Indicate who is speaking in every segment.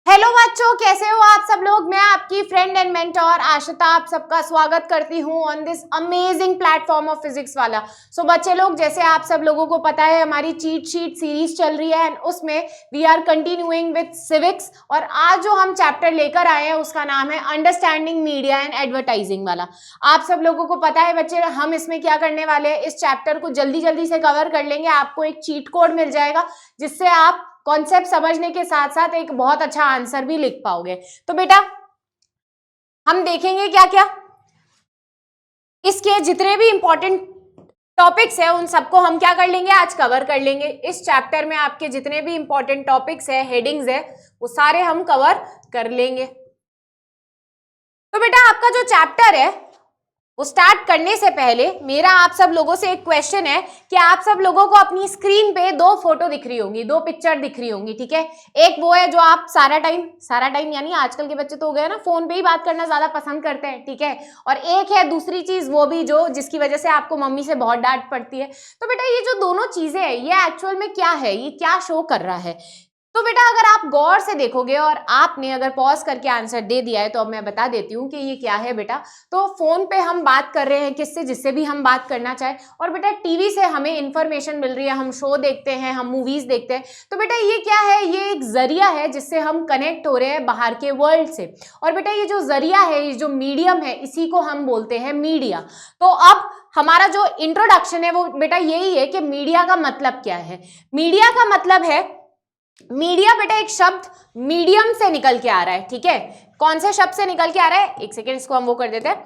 Speaker 1: Hello बच्चों, कैसे हो आप सब लोग। मैं आपकी फ्रेंड एंड मेंटोर आशिता आप सबका स्वागत करती हूँ on this amazing platform of physics वाला। सो बच्चे लोग, जैसे आप सब लोगों को पता है हमारी चीट शीट सीरीज चल रही है एंड उसमें we are continuing with civics. और आज जो हम चैप्टर लेकर आए हैं उसका नाम है अंडरस्टैंडिंग मीडिया एंड एडवर्टाइजिंग वाला। आप सब लोगों को पता है बच्चे, हम इसमें क्या करने वाले हैं, इस चैप्टर को जल्दी जल्दी से कवर कर लेंगे। आपको एक चीट कोड मिल जाएगा जिससे आप कॉन्सेप्ट समझने के साथ साथ एक बहुत अच्छा आंसर भी लिख पाओगे। तो बेटा हम देखेंगे क्या क्या, इसके जितने भी इंपॉर्टेंट टॉपिक्स है उन सबको हम क्या कर लेंगे, आज कवर कर लेंगे। इस चैप्टर में आपके जितने भी इंपॉर्टेंट टॉपिक्स है, हेडिंग्स है, वो सारे हम कवर कर लेंगे। तो बेटा आपका जो चैप्टर है वो स्टार्ट करने से पहले मेरा आप सब लोगों से एक क्वेश्चन है कि आप सब लोगों को अपनी स्क्रीन पे दो फोटो दिख रही होंगी, दो पिक्चर दिख रही होंगी, ठीक है। एक वो है जो आप सारा टाइम यानी आजकल के बच्चे तो हो गए ना, फोन पे ही बात करना ज्यादा पसंद करते हैं, ठीक है। और एक है दूसरी चीज, वो भी जो जिसकी वजह से आपको मम्मी से बहुत डांट पड़ती है। तो बेटा ये जो दोनों चीजें हैं ये एक्चुअल में क्या है, ये क्या शो कर रहा है। तो बेटा अगर आप गौर से देखोगे और आपने अगर पॉज करके आंसर दे दिया है तो अब मैं बता देती हूँ कि ये क्या है बेटा। तो फोन पे हम बात कर रहे हैं किससे, जिससे भी हम बात करना चाहे। और बेटा टीवी से हमें इंफॉर्मेशन मिल रही है, हम शो देखते हैं, हम मूवीज देखते हैं। तो बेटा ये क्या है, ये एक जरिया है जिससे हम कनेक्ट हो रहे हैं बाहर के वर्ल्ड से। और बेटा ये जो जरिया है, ये जो मीडियम है, इसी को हम बोलते हैं मीडिया। तो अब हमारा जो इंट्रोडक्शन है वो बेटा यही है कि मीडिया का मतलब क्या है। मीडिया का मतलब है, मीडिया बेटा एक शब्द मीडियम से निकल के आ रहा है, ठीक है। कौन से शब्द से निकल के आ रहा है, एक सेकेंड इसको हम वो कर देते हैं।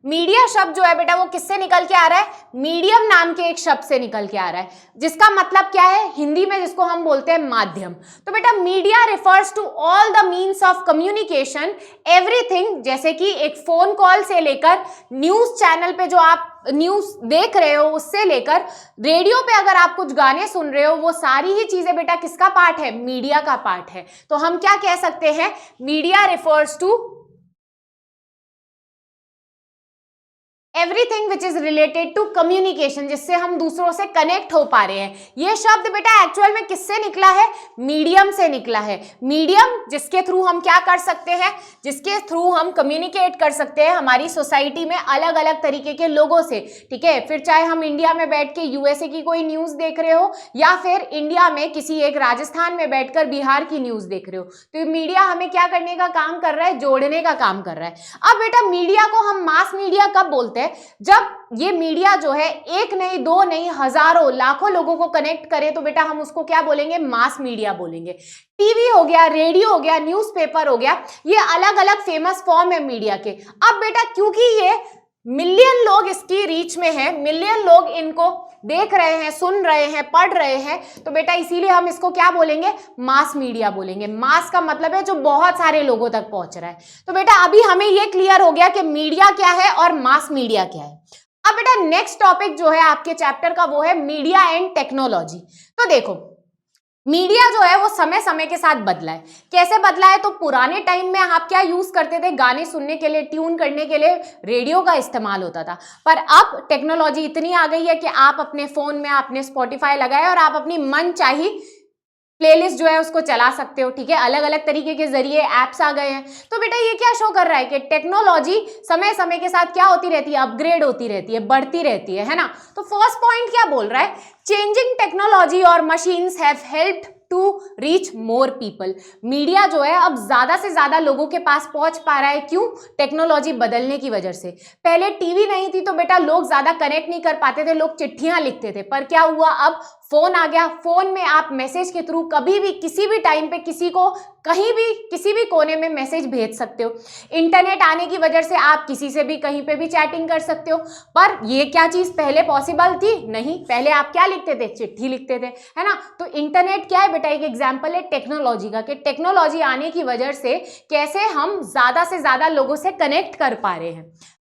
Speaker 1: मीडिया शब्द जो है बेटा वो किससे निकल के आ रहा है, मीडियम नाम के एक शब्द से निकल के आ रहा है, जिसका मतलब क्या है हिंदी में, जिसको हम बोलते हैं माध्यम। तो बेटा media refers to all the means of communication, everything, जैसे कि एक फोन कॉल से लेकर न्यूज चैनल पे जो आप न्यूज देख रहे हो उससे लेकर रेडियो पे अगर आप कुछ गाने सुन रहे हो, वो सारी ही चीजें बेटा किसका पार्ट है, मीडिया का पार्ट है। तो हम क्या कह सकते हैं, media refers to everything which is related to communication, जिससे हम दूसरों से कनेक्ट हो पा रहे हैं। ये शब्द बेटा एक्चुअल में किससे निकला है, मीडियम से निकला है। मीडियम जिसके थ्रू हम क्या कर सकते हैं, जिसके थ्रू हम कम्युनिकेट कर सकते हैं हमारी सोसाइटी में अलग अलग तरीके के लोगों से, ठीक है। फिर चाहे हम इंडिया में बैठ के यूएसए की कोई न्यूज देख रहे हो या फिर इंडिया में किसी एक राजस्थान में बैठकर बिहार की न्यूज देख रहे हो, तो मीडिया हमें क्या करने का काम कर रहा है, जोड़ने का काम कर रहा है। अब बेटा मीडिया को हम मास मीडिया कब बोलते हैं, जब ये मीडिया जो है एक नहीं, दो नहीं, हजारों लाखों लोगों को कनेक्ट करे, तो बेटा हम उसको क्या बोलेंगे, मास मीडिया बोलेंगे। टीवी हो गया, रेडियो हो गया, न्यूज़पेपर हो गया, ये अलग अलग फेमस फॉर्म है मीडिया के। अब बेटा क्योंकि ये मिलियन लोग इसकी रीच में है, मिलियन लोग इनको देख रहे हैं, सुन रहे हैं, पढ़ रहे हैं, तो बेटा इसीलिए हम इसको क्या बोलेंगे, मास मीडिया बोलेंगे। मास का मतलब है जो बहुत सारे लोगों तक पहुंच रहा है। तो बेटा अभी हमें ये क्लियर हो गया कि मीडिया क्या है और मास मीडिया क्या है। अब बेटा नेक्स्ट टॉपिक जो है आपके चैप्टर का वो है मीडिया एंड टेक्नोलॉजी। तो देखो मीडिया जो है वो समय समय के साथ बदला है। कैसे बदला है, तो पुराने टाइम में आप क्या यूज करते थे, गाने सुनने के लिए, ट्यून करने के लिए रेडियो का इस्तेमाल होता था। पर अब टेक्नोलॉजी इतनी आ गई है कि आप अपने फोन में आपने स्पॉटिफाई लगाए और आप अपनी मन चाही प्लेलिस्ट जो है उसको चला सकते हो, ठीक है। अलग अलग तरीके के जरिए एप्स आ गए हैं। तो बेटा ये क्या शो कर रहा है कि टेक्नोलॉजी समय समय के साथ क्या होती रहती है, अपग्रेड होती रहती है, बढ़ती रहती है ना। तो फर्स्ट पॉइंट क्या बोल रहा है, चेंजिंग टेक्नोलॉजी और machines have helped to reach more people. Media जो है अब ज्यादा से ज्यादा लोगों के पास पहुंच पा रहा है, क्यों, टेक्नोलॉजी बदलने की वजह से। पहले टीवी नहीं थी तो बेटा लोग ज्यादा कनेक्ट नहीं कर पाते थे, लोग चिट्ठियां लिखते थे। पर क्या हुआ, अब फोन आ गया, फोन में आप मैसेज के थ्रू कभी भी किसी भी टाइम पे किसी को कहीं भी किसी भी कोने में मैसेज भेज सकते हो। इंटरनेट आने की वजह से आप किसी से भी कहीं पे भी चैटिंग कर सकते हो। पर ये क्या चीज पहले पॉसिबल थी, नहीं। पहले आप क्या लिखते थे, चिट्ठी लिखते थे, है ना। तो इंटरनेट क्या है बेटा, एक एग्जाम्पल है टेक्नोलॉजी का, कि टेक्नोलॉजी आने की वजह से कैसे हम ज्यादा से ज्यादा लोगों से कनेक्ट कर पा रहे हैं।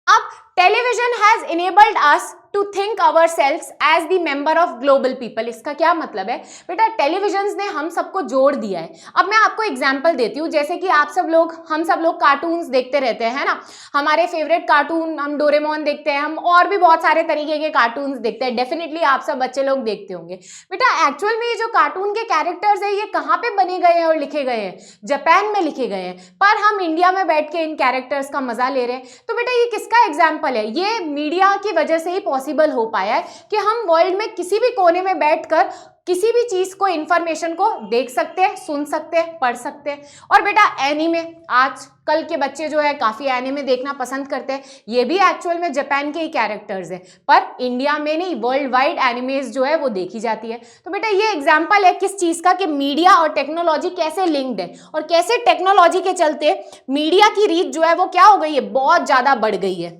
Speaker 1: अब television has enabled us to think ourselves as the member of global people. इसका क्या मतलब है बेटा, टेलीविजन ने हम सबको जोड़ दिया है। अब मैं आपको एग्जांपल देती हूँ, जैसे कि हम सब लोग कार्टून्स देखते रहते हैं, है ना, हमारे फेवरेट कार्टून, हम डोरेमोन देखते हैं, हम और भी बहुत सारे तरीके के कार्टून्स देखते हैं, डेफिनेटली आप सब बच्चे लोग देखते होंगे। बेटा एक्चुअल में ये जो कार्टून के कैरेक्टर्स है ये कहाँ पे बने गए हैं और लिखे गए हैं? जापान में लिखे गए हैं, पर हम इंडिया में बैठ के इन कैरेक्टर्स का मजा ले रहे हैं। तो बेटा ये किसका एग्जाम्पल है? ये मीडिया की वजह से ही पॉसिबल हो पाया है कि हम वर्ल्ड में किसी भी कोने में बैठकर किसी भी चीज को, इंफॉर्मेशन को देख सकते हैं, सुन सकते हैं, पढ़ सकते हैं। और बेटा एनीमे, आज कल के बच्चे जो है काफी एनीमे देखना पसंद करते हैं, ये भी एक्चुअल में जापान के ही कैरेक्टर्स हैं, पर इंडिया में नहीं, वर्ल्ड वाइड एनिमेज जो है वो देखी जाती है। तो बेटा ये एग्जांपल है किस चीज का, कि मीडिया और टेक्नोलॉजी कैसे लिंक्ड है और कैसे टेक्नोलॉजी के चलते मीडिया की रीच जो है वो क्या हो गई है, बहुत ज्यादा बढ़ गई है।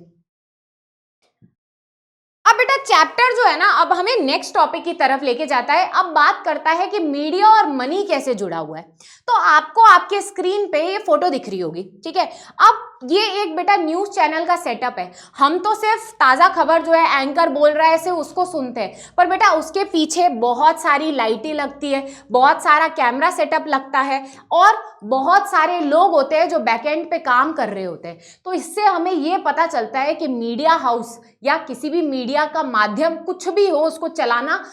Speaker 1: अब बेटा चैप्टर जो है ना, अब हमें नेक्स्ट टॉपिक की तरफ लेके जाता है। अब बात करता है कि मीडिया और मनी कैसे जुड़ा हुआ है। तो आपको आपके स्क्रीन पे ये फोटो दिख रही होगी, ठीक है। अब ये एक बेटा न्यूज चैनल का सेटअप है। हम तो सिर्फ ताजा खबर जो है एंकर बोल रहा है ऐसे उसको सुनते हैं, पर बेटा उसके पीछे बहुत सारी लाइटें लगती है, बहुत सारा कैमरा सेटअप लगता है और बहुत सारे लोग होते हैं जो बैकएंड पे काम कर रहे होते हैं। तो इससे हमें ये पता चलता है कि मीडिया हाउस या किसी भी मीडिया का माध्यम कुछ भी हो, उसको चलाना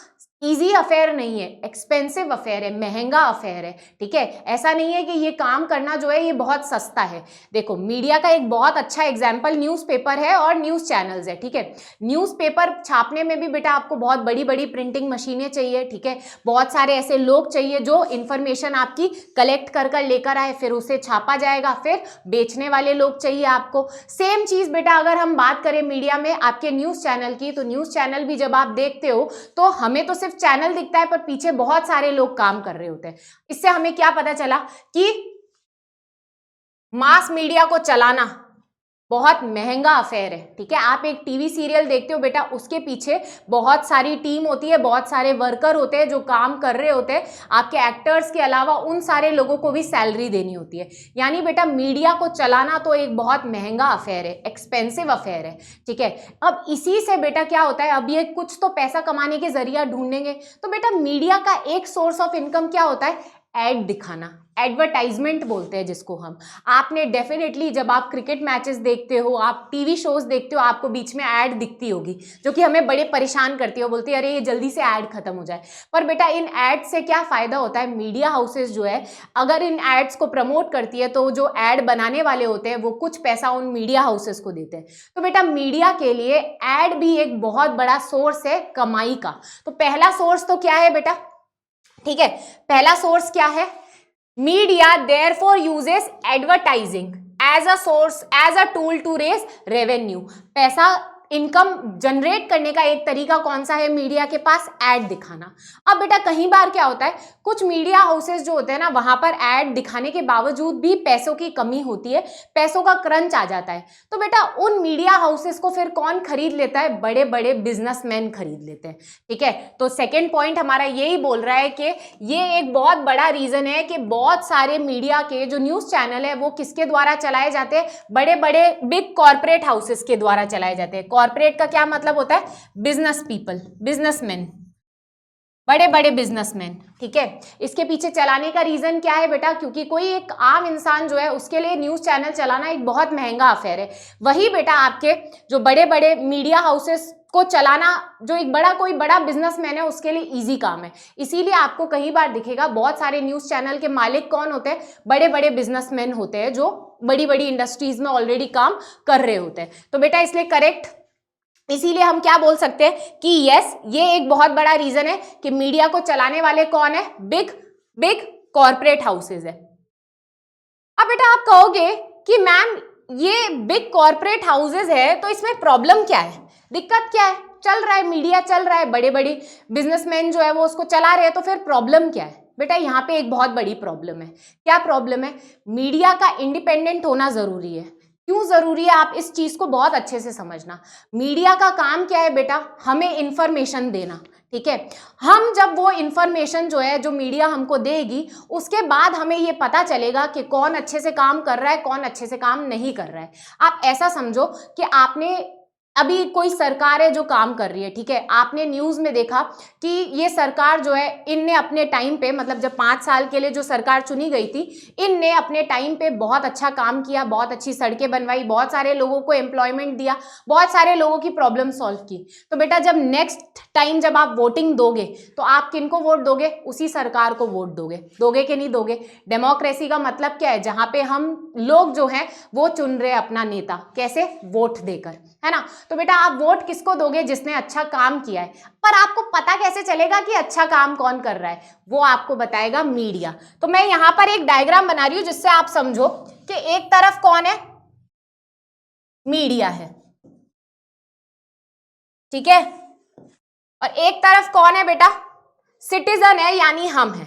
Speaker 1: इजी अफेयर नहीं है, एक्सपेंसिव अफेयर है, महंगा अफेयर है, ठीक है। ऐसा नहीं है कि ये काम करना जो है ये बहुत सस्ता है। देखो मीडिया का एक बहुत अच्छा एग्जांपल न्यूज़पेपर है और न्यूज़ चैनल्स है, ठीक है। न्यूज़पेपर छापने में भी बेटा आपको बहुत बड़ी बड़ी प्रिंटिंग मशीनें चाहिए, ठीक है। बहुत सारे ऐसे लोग चाहिए जो इन्फॉर्मेशन आपकी कलेक्ट कर कर लेकर आए, फिर उसे छापा जाएगा, फिर बेचने वाले लोग चाहिए आपको। सेम चीज़ बेटा अगर हम बात करें मीडिया में आपके न्यूज़ चैनल की, तो न्यूज़ चैनल भी जब आप देखते हो तो हमें तो सिर्फ चैनल दिखता है, पर पीछे बहुत सारे लोग काम कर रहे होते हैं। इससे हमें क्या पता चला कि मास मीडिया को चलाना बहुत महंगा अफेयर है, ठीक है। आप एक टीवी सीरियल देखते हो बेटा, उसके पीछे बहुत सारी टीम होती है, बहुत सारे वर्कर होते हैं जो काम कर रहे होते हैं। आपके एक्टर्स के अलावा उन सारे लोगों को भी सैलरी देनी होती है। यानी बेटा मीडिया को चलाना तो एक बहुत महंगा अफेयर है, एक्सपेंसिव अफेयर है, ठीक है। अब इसी से बेटा क्या होता है, अब ये कुछ तो पैसा कमाने के जरिया ढूंढेंगे। तो बेटा मीडिया का एक सोर्स ऑफ इनकम क्या होता है, एड दिखाना, एडवर्टाइजमेंट बोलते हैं जिसको हम। आपने डेफिनेटली जब आप क्रिकेट मैचेस देखते हो, आप टीवी शोज देखते हो, आपको बीच में ऐड दिखती होगी जो कि हमें बड़े परेशान करती हो, बोलती है अरे ये जल्दी से ऐड खत्म हो जाए। पर बेटा इन एड से क्या फायदा होता है, मीडिया हाउसेस जो है अगर इन एड्स को प्रमोट करती है तो जो एड बनाने वाले होते हैं वो कुछ पैसा उन मीडिया हाउसेस को देते हैं। तो बेटा मीडिया के लिए एड भी एक बहुत बड़ा सोर्स है कमाई का। तो पहला सोर्स तो क्या है बेटा, ठीक है, पहला सोर्स क्या है, media therefore uses advertising as a source, as a tool to raise revenue. पैसा इनकम जनरेट करने का एक तरीका कौन सा है मीडिया के पास, ऐड दिखाना। अब बेटा कई बार क्या होता है, कुछ मीडिया हाउसेस जो होते हैं ना, वहां पर ऐड दिखाने के बावजूद भी पैसों की कमी होती है, पैसों का क्रंच आ जाता है। तो बेटा उन मीडिया हाउसेस को फिर कौन खरीद लेता है, बड़े बड़े बिजनेसमैन खरीद लेते हैं, ठीक है। तो सेकेंड पॉइंट हमारा यही बोल रहा है कि ये एक बहुत बड़ा रीजन है कि बहुत सारे मीडिया के जो न्यूज चैनल है वो किसके द्वारा चलाए जाते हैं, बड़े बड़े बिग कॉर्पोरेट हाउसेस के द्वारा चलाए जाते हैं। कॉर्पोरेट का क्या मतलब होता है, बिजनेस पीपल, बिजनेसमैन, बड़े बड़े बिजनेसमैन, ठीक है। इसके पीछे चलाने का रीजन क्या है बेटा, क्योंकि कोई एक आम इंसान जो है उसके लिए न्यूज चैनल चलाना एक बहुत महंगा अफेयर है। वही बेटा आपके जो बड़े बड़े मीडिया हाउसेस को चलाना, जो एक बड़ा कोई बड़ा बिजनेसमैन है उसके लिए इजी काम है। इसीलिए आपको कई बार दिखेगा बहुत सारे न्यूज चैनल के मालिक कौन होते हैं, बड़े बड़े बिजनेसमैन होते हैं जो बड़ी बड़ी इंडस्ट्रीज में ऑलरेडी काम कर रहे होते हैं। तो बेटा इसलिए करेक्ट, इसीलिए हम क्या बोल सकते हैं कि यस ये एक बहुत बड़ा रीजन है कि मीडिया को चलाने वाले कौन है, बिग बिग कॉर्पोरेट हाउसेस है। अब बेटा आप कहोगे कि मैम ये बिग कॉर्पोरेट हाउसेस है तो इसमें प्रॉब्लम क्या है, दिक्कत क्या है, चल रहा है मीडिया चल रहा है, बड़े बड़े बिजनेसमैन जो है वो उसको चला रहे हैं, तो फिर प्रॉब्लम क्या है। बेटा यहाँ पे एक बहुत बड़ी प्रॉब्लम है। क्या प्रॉब्लम है, मीडिया का इंडिपेंडेंट होना जरूरी है। क्यों जरूरी है, आप इस चीज को बहुत अच्छे से समझना। मीडिया का काम क्या है बेटा, हमें इंफॉर्मेशन देना, ठीक है। हम जब वो इंफॉर्मेशन जो है जो मीडिया हमको देगी उसके बाद हमें ये पता चलेगा कि कौन अच्छे से काम कर रहा है, कौन अच्छे से काम नहीं कर रहा है। आप ऐसा समझो कि आपने अभी कोई सरकार है जो काम कर रही है, ठीक है, आपने न्यूज में देखा कि ये सरकार जो है, इनने अपने टाइम पे, मतलब जब 5 साल के लिए जो सरकार चुनी गई थी, इनने अपने टाइम पे बहुत अच्छा काम किया, बहुत अच्छी सड़कें बनवाई, बहुत सारे लोगों को एम्प्लॉयमेंट दिया, बहुत सारे लोगों की प्रॉब्लम सॉल्व की। तो बेटा जब नेक्स्ट टाइम जब आप वोटिंग दोगे तो आप किनको वोट दोगे? उसी सरकार को वोट दोगे कि नहीं दोगे? डेमोक्रेसी का मतलब क्या है? जहां पे हम लोग जो है वो चुन रहे अपना नेता, कैसे? वोट देकर, है ना। तो बेटा आप वोट किसको दोगे? जिसने अच्छा काम किया है। पर आपको पता कैसे चलेगा कि अच्छा काम कौन कर रहा है? वो आपको बताएगा मीडिया। तो मैं यहां पर एक डायग्राम बना रही हूं जिससे आप समझो कि एक तरफ कौन है? मीडिया है, ठीक है, और एक तरफ कौन है बेटा? सिटीजन है, यानी हम हैं।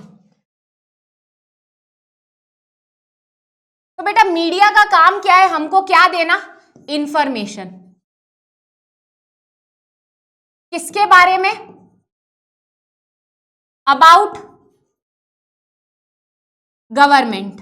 Speaker 1: तो बेटा मीडिया का काम क्या है? हमको क्या देना? इंफॉर्मेशन। किसके बारे में? About government.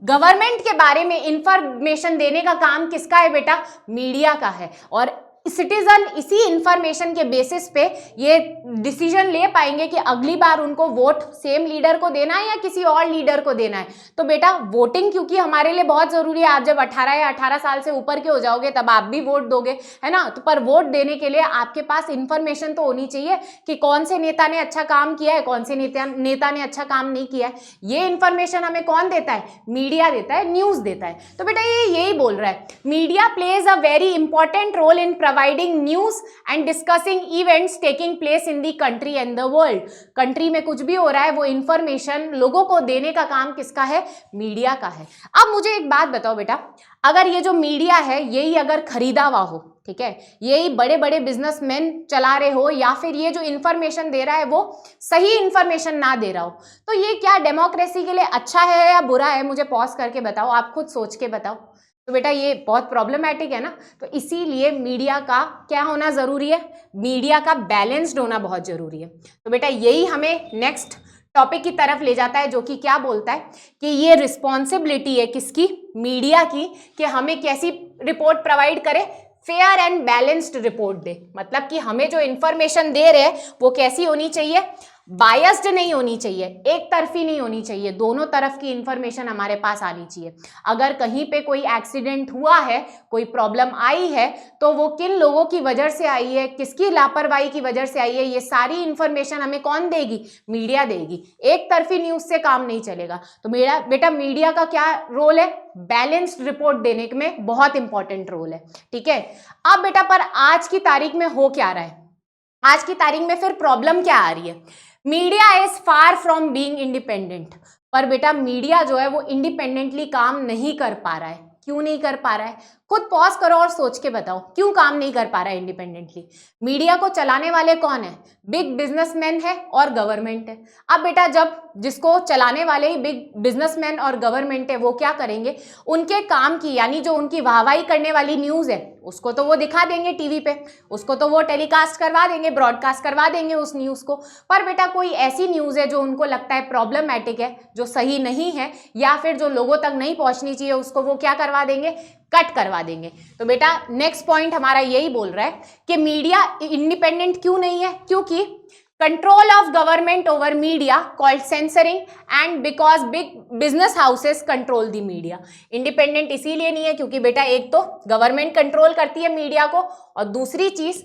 Speaker 1: गवर्नमेंट के बारे में इंफॉर्मेशन देने का काम किसका है बेटा? मीडिया का है। और सिटीजन इसी इंफॉर्मेशन के बेसिस पे ये डिसीजन ले पाएंगे कि अगली बार उनको वोट सेम लीडर को देना है या किसी और लीडर को देना है। तो बेटा वोटिंग क्योंकि हमारे लिए बहुत जरूरी है। आप जब 18 या 18 साल से ऊपर के हो जाओगे तब आप भी वोट दोगे, है ना। तो पर वोट देने के लिए आपके पास इंफॉर्मेशन तो होनी चाहिए कि कौन से नेता ने अच्छा काम किया है, कौन से नेता ने अच्छा काम नहीं किया है। ये इंफॉर्मेशन हमें कौन देता है? मीडिया देता है, न्यूज देता है। तो बेटा ये यही बोल रहा है, media plays a very important role in providing news and discussing events taking place in the country and the world। Country में कुछ भी हो रहा है वो इंफॉर्मेशन लोगों को देने का काम किसका है? मीडिया का है। अब मुझे एक बात बताओ बेटा, अगर ये जो मीडिया है यही अगर खरीदा हुआ हो, ठीक है, यही बड़े बड़े बिजनेसमैन चला रहे हो, या फिर ये जो इंफॉर्मेशन दे रहा है वो सही इंफॉर्मेशन ना दे रहा हो, तो ये क्या डेमोक्रेसी के लिए अच्छा है या बुरा है? मुझे पॉज करके बताओ, आप खुद सोच के बताओ। तो बेटा ये बहुत प्रॉब्लमैटिक है ना। तो इसीलिए मीडिया का क्या होना जरूरी है? मीडिया का बैलेंस्ड होना बहुत जरूरी है। तो बेटा यही हमें नेक्स्ट टॉपिक की तरफ ले जाता है, जो कि क्या बोलता है कि ये रिस्पॉन्सिबिलिटी है किसकी? मीडिया की, कि हमें कैसी रिपोर्ट प्रोवाइड करे? फेयर एंड बैलेंस्ड रिपोर्ट दे। मतलब कि हमें जो इंफॉर्मेशन दे रहे हैं वो कैसी होनी चाहिए? बायस्ड नहीं होनी चाहिए, एक तरफी नहीं होनी चाहिए, दोनों तरफ की इंफॉर्मेशन हमारे पास आनी चाहिए। अगर कहीं पे कोई एक्सीडेंट हुआ है, कोई प्रॉब्लम आई है, तो वो किन लोगों की वजह से आई है, किसकी लापरवाही की वजह से आई है, ये सारी इंफॉर्मेशन हमें कौन देगी? मीडिया देगी। एक तरफी न्यूज से काम नहीं चलेगा। तो मेरा बेटा मीडिया का क्या रोल है? बैलेंस्ड रिपोर्ट देने में बहुत इंपॉर्टेंट रोल है, ठीक है। अब बेटा पर आज की तारीख में हो क्या रहा है? आज की तारीख में फिर प्रॉब्लम क्या आ रही है? Media is far from being independent. पर बेटा मीडिया जो है वो इंडिपेंडेंटली काम नहीं कर पा रहा है। क्यों नहीं कर पा रहा है? खुद पॉज करो और सोच के बताओ क्यों काम नहीं कर पा रहा है इंडिपेंडेंटली। मीडिया को चलाने वाले कौन है? बिग बिजनेसमैन है और गवर्नमेंट है। अब बेटा जब जिसको चलाने वाले ही बिग बिजनेसमैन और गवर्नमेंट है, वो क्या करेंगे? उनके काम की, यानी जो उनकी वाहवाही करने वाली न्यूज है उसको तो वो दिखा देंगे टीवी पे, उसको तो वो टेलीकास्ट करवा देंगे, ब्रॉडकास्ट करवा देंगे उस न्यूज को। पर बेटा कोई ऐसी न्यूज है जो उनको लगता है प्रॉब्लमैटिक है, जो सही नहीं है, या फिर जो लोगों तक नहीं पहुंचनी चाहिए, उसको वो क्या करवा देंगे? कट करवा देंगे। तो बेटा नेक्स्ट पॉइंट हमारा यही बोल रहा है कि मीडिया इंडिपेंडेंट क्यों नहीं है? क्योंकि control of government over media called censoring, and because big business houses control the media. Independent इसीलिए नहीं है क्योंकि बेटा एक तो गवर्नमेंट कंट्रोल करती है मीडिया को, और दूसरी चीज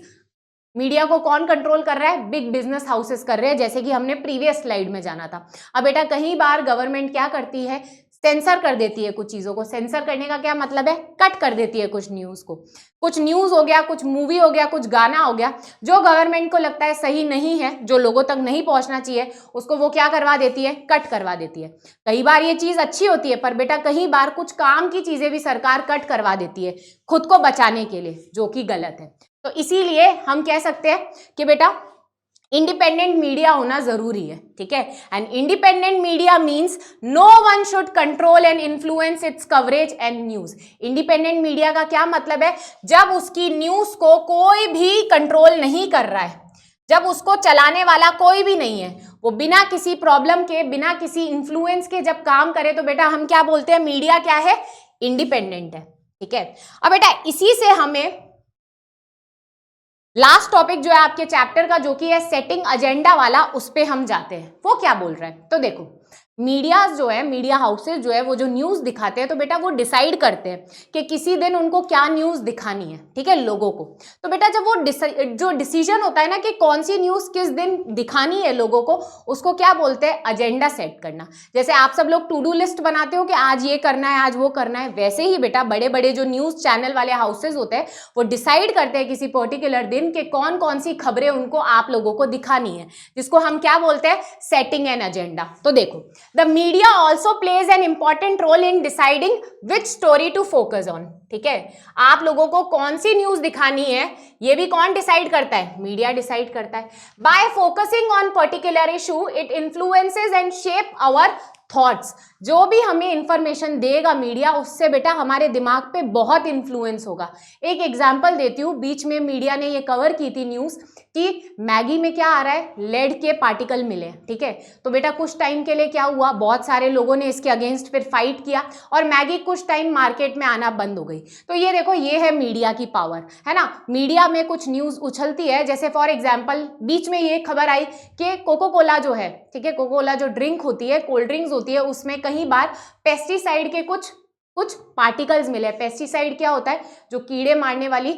Speaker 1: मीडिया को कौन कंट्रोल कर रहा है? बिग बिजनेस हाउसेस कर रहे हैं, जैसे कि हमने प्रीवियस स्लाइड में जाना था। अब बेटा कई बार गवर्नमेंट क्या करती है? सेंसर कर देती है कुछ चीजों को। सेंसर करने का क्या मतलब है? कट कर देती है कुछ न्यूज को। कुछ न्यूज हो गया, कुछ मूवी हो गया, कुछ गाना हो गया, जो गवर्नमेंट को लगता है सही नहीं है, जो लोगों तक नहीं पहुंचना चाहिए, उसको वो क्या करवा देती है? कट करवा देती है। कई बार ये चीज अच्छी होती है, पर बेटा कई बार कुछ काम की चीजें भी सरकार कट करवा देती है खुद को बचाने के लिए, जो कि गलत है। तो इसीलिए हम कह सकते हैं कि बेटा इंडिपेंडेंट मीडिया होना जरूरी है, ठीक है। And independent media means no one should control and influence its coverage and news. Independent media का क्या मतलब है? जब उसकी न्यूज को कोई भी कंट्रोल नहीं कर रहा है, जब उसको चलाने वाला कोई भी नहीं है, वो बिना किसी प्रॉब्लम के, बिना किसी इन्फ्लुएंस के जब काम करे, तो बेटा हम क्या बोलते हैं? मीडिया क्या है? इंडिपेंडेंट है, ठीक है। अब बेटा इसी से हमें लास्ट टॉपिक जो है आपके चैप्टर का, जो कि है सेटिंग एजेंडा वाला, उस पे हम जाते हैं। वो क्या बोल रहा है, तो देखो मीडिया जो है, मीडिया हाउसेज जो है वो जो न्यूज दिखाते हैं, तो बेटा वो डिसाइड करते हैं कि किसी दिन उनको क्या न्यूज दिखानी है, ठीक है, लोगों को। तो बेटा जब वो जो डिसीजन होता है ना कि कौन सी न्यूज किस दिन दिखानी है लोगों को, उसको क्या बोलते हैं, एजेंडा सेट करना। जैसे आप सब लोग टू डू लिस्ट बनाते हो कि आज ये करना है, आज वो करना है, वैसे ही बेटा बड़े बड़े जो न्यूज चैनल वाले हाउसेज होते हैं वो डिसाइड करते हैं किसी पर्टिकुलर दिन कि कौन कौन सी खबरें उनको आप लोगों को दिखानी है, जिसको हम क्या बोलते हैं, सेटिंग एन एजेंडा। तो देखो The media also plays an important role in deciding which story to focus on. ठीक है, आप लोगों को कौन सी न्यूज दिखानी है ये भी कौन डिसाइड करता है, मीडिया डिसाइड करता है। By focusing on particular issue, it influences and shape our thoughts. जो भी हमें इंफॉर्मेशन देगा मीडिया, उससे बेटा हमारे दिमाग पे बहुत इन्फ्लुएंस होगा। एक एग्जांपल देती हूँ, बीच में मीडिया ने ये कवर की थी न्यूज़ कि मैगी में क्या आ रहा है, लेड के पार्टिकल मिले, ठीक है। तो बेटा कुछ टाइम के लिए क्या हुआ, बहुत सारे लोगों ने इसके अगेंस्ट फिर फाइट किया और मैगी कुछ टाइम मार्केट में आना बंद हो गई। तो ये देखो, ये है मीडिया की पावर, है ना। मीडिया में कुछ न्यूज़ उछलती है, जैसे फॉर एग्जाम्पल बीच में ये खबर आई कि कोको कोला जो है, ठीक है, कोको कोला जो ड्रिंक होती है, कोल्ड ड्रिंक्स होती है, उसमें कई बार पेस्टिसाइड के कुछ पार्टिकल्स मिले। पेस्टिसाइड क्या होता है, जो कीड़े मारने वाली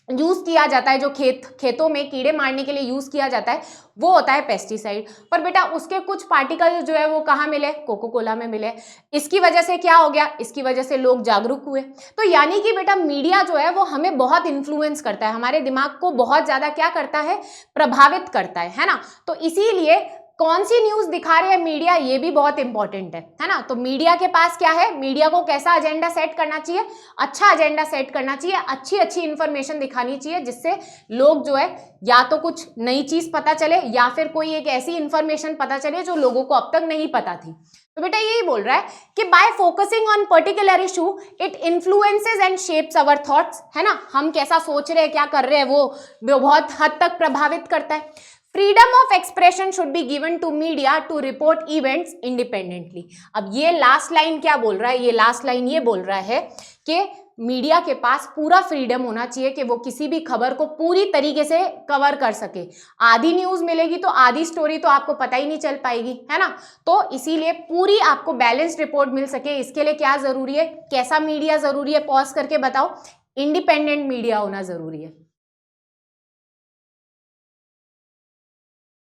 Speaker 1: यूज किया जाता है, जो खेतों में कीड़े मारने के लिए यूज किया जाता है, वो होता है पेस्टिसाइड। पर बेटा उसके कुछ पार्टिकल जो है वो कहाँ मिले, कोको कोला में मिले। इसकी वजह से क्या हो गया, इसकी वजह से लोग जागरूक हुए। तो यानी कि बेटा मीडिया जो है वो हमें बहुत इन्फ्लुएंस करता है, हमारे दिमाग को बहुत ज्यादा क्या करता है, प्रभावित करता है ना। तो इसीलिए कौन सी न्यूज दिखा रही है मीडिया, ये भी बहुत इंपॉर्टेंट है ना। तो मीडिया के पास क्या है, मीडिया को कैसा एजेंडा सेट करना चाहिए, अच्छा एजेंडा सेट करना चाहिए, अच्छी अच्छी इंफॉर्मेशन दिखानी चाहिए, जिससे लोग जो है या तो कुछ नई चीज पता चले या फिर कोई एक ऐसी इंफॉर्मेशन पता चले जो लोगों को अब तक नहीं पता थी। तो बेटा यही बोल रहा है कि by focusing on particular issue it influences and shapes our thoughts, है ना। हम कैसा सोच रहे हैं, क्या कर रहे हैं, वो बहुत हद तक प्रभावित करता है। Freedom of expression should be given to media to report events independently. अब ये लास्ट लाइन क्या बोल रहा है, ये लास्ट लाइन ये बोल रहा है कि मीडिया के पास पूरा फ्रीडम होना चाहिए कि वो किसी भी खबर को पूरी तरीके से कवर कर सके। आधी न्यूज मिलेगी तो आधी स्टोरी तो आपको पता ही नहीं चल पाएगी, है ना। तो इसीलिए पूरी आपको बैलेंस्ड रिपोर्ट मिल सके, इसके लिए क्या जरूरी है, कैसा मीडिया जरूरी है, पॉज करके बताओ, इंडिपेंडेंट मीडिया होना जरूरी है।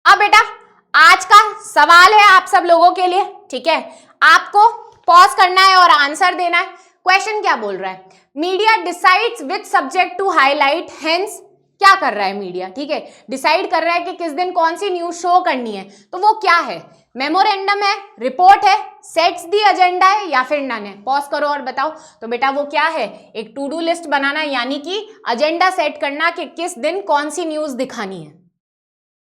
Speaker 1: अब बेटा आज का सवाल है आप सब लोगों के लिए, ठीक है, आपको पॉज करना है और आंसर देना है। क्वेश्चन क्या बोल रहा है, media decides which subject to highlight, hence क्या कर रहा है मीडिया, ठीक है, डिसाइड कर रहा है कि किस दिन कौन सी न्यूज शो करनी है। तो वो क्या है, मेमोरेंडम है, रिपोर्ट है, सेट्स दी एजेंडा है या फिर नन है। पॉज करो और बताओ। तो बेटा वो क्या है, एक टू डू लिस्ट बनाना, यानी कि एजेंडा सेट करना कि किस दिन कौन सी न्यूज दिखानी है।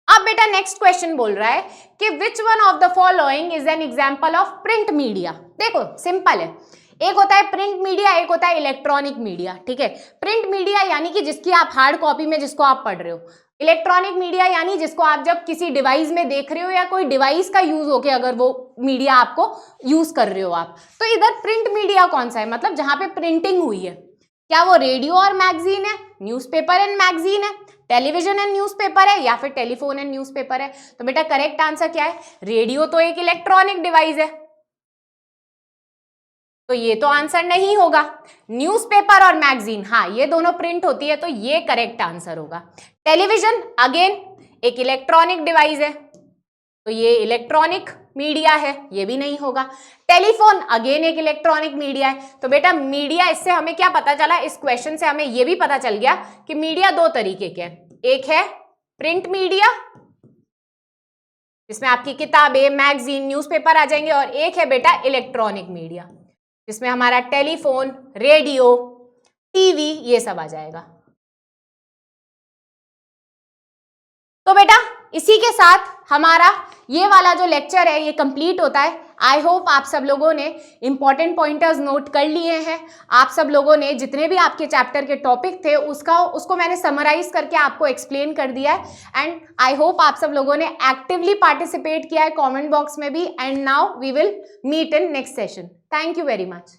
Speaker 1: अब बेटा नेक्स्ट क्वेश्चन बोल रहा है कि which one of the following is an example of print media. देखो सिंपल है, एक होता है प्रिंट मीडिया, एक होता है इलेक्ट्रॉनिक मीडिया, ठीक है। प्रिंट मीडिया यानी कि जिसकी आप हार्ड कॉपी में जिसको आप पढ़ रहे हो, इलेक्ट्रॉनिक मीडिया यानी जिसको आप जब किसी डिवाइस में देख रहे हो या कोई डिवाइस का यूज होके अगर वो मीडिया आपको यूज कर रहे हो आप। तो इधर प्रिंट मीडिया कौन सा है, मतलब जहां पे प्रिंटिंग हुई है, क्या वो रेडियो और मैगजीन है, न्यूज़पेपर एंड मैगजीन है, टेलीविजन एंड न्यूज़पेपर है या फिर टेलीफोन एंड न्यूज़पेपर है। तो बेटा करेक्ट आंसर क्या है, रेडियो तो एक इलेक्ट्रॉनिक डिवाइस है, तो ये तो आंसर नहीं होगा। न्यूज़पेपर और मैगजीन, हाँ ये दोनों प्रिंट होती है, तो ये करेक्ट आंसर होगा। टेलीविजन अगेन एक इलेक्ट्रॉनिक डिवाइस है, तो ये इलेक्ट्रॉनिक मीडिया है, ये भी नहीं होगा। टेलीफोन अगेन एक इलेक्ट्रॉनिक मीडिया है। तो बेटा मीडिया, इससे हमें क्या पता चला, इस क्वेश्चन से हमें ये भी पता चल गया कि मीडिया दो तरीके के हैं, एक है प्रिंट मीडिया जिसमें आपकी किताबें, मैगजीन, न्यूज़पेपर आ जाएंगे, और एक है बेटा इलेक्ट्रॉनिक मीडिया जिसमें हमारा टेलीफोन, रेडियो, टीवी ये सब आ जाएगा। तो बेटा इसी के साथ हमारा ये वाला जो लेक्चर है ये कंप्लीट होता है। आई होप आप सब लोगों ने इंपॉर्टेंट पॉइंटर्स नोट कर लिए हैं। आप सब लोगों ने जितने भी आपके चैप्टर के टॉपिक थे उसको मैंने समराइज करके आपको एक्सप्लेन कर दिया है। एंड आई होप आप सब लोगों ने एक्टिवली पार्टिसिपेट किया है कमेंट बॉक्स में भी। And now we will meet in next session. Thank you very much.